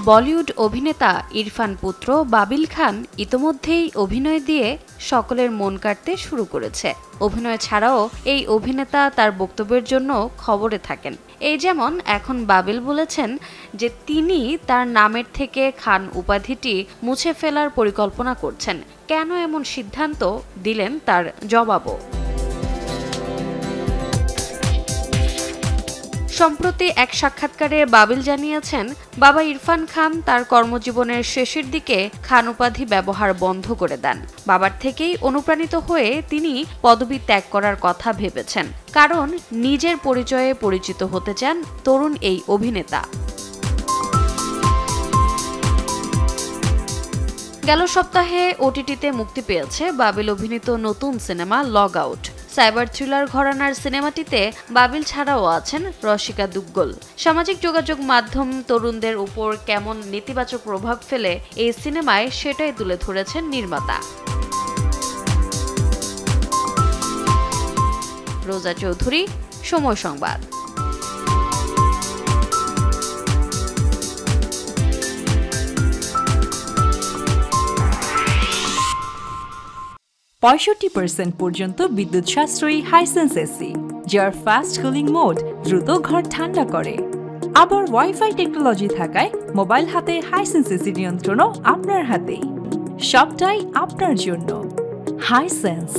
বলিউড অভিনেতা ইরফান পুত্র বাবিল খান ইতোমধ্যেই অভিনয় দিয়ে সকলের মন কাড়তে শুরু করেছে। অভিনয় ছাড়াও এই অভিনেতা তার বক্তব্যের জন্য খবরে থাকেন। এই যেমন এখন বাবিল বলেছেন যে তিনি তার নামের থেকে খান উপাধিটি মুছে ফেলার পরিকল্পনা করছেন। কেন এমন সিদ্ধান্ত দিলেন তার জবাবও। সম্প্রতি এক সাক্ষাৎকারে বাবিল জানিয়েছেন, বাবা ইরফান খান তার কর্মজীবনের শেষের দিকে খান উপাধি ব্যবহার বন্ধ করে দেন। বাবার থেকেই অনুপ্রাণিত হয়ে তিনি পদবি ত্যাগ করার কথা ভেবেছেন, কারণ নিজের পরিচয়ে পরিচিত হতে চান তরুণ এই অভিনেতা। গেল সপ্তাহে ওটিটিতে মুক্তি পেয়েছে বাবিল অভিনীত নতুন cinema log out. Cyber thriller ঘরানার সিনেমাটিতে বাবিল ছাড়াও আছেন রসিকা দুগ্গল। সামাজিক যোগাযোগ মাধ্যম তরুণদের উপর কেমন নেতিবাচক প্রভাব ফেলে এই সিনেমায় সেটাই তুলে ধরেছেন নির্মাতা। রোজা চৌধুরী, সময় সংবাদ। 65% পর্যন্ত বিদ্যুৎ সাশ্রয়ী হাইসেন্স এসি, যার ফাস্ট কুলিং মোড দ্রুত ঘর ঠান্ডা করে। আবার ওয়াইফাই টেকনোলজি থাকায় মোবাইল হাতে হাইসেন্স এসি নিয়ন্ত্রণও আপনার হাতেই। সবটাই আপনার জন্য। হাইসেন্স।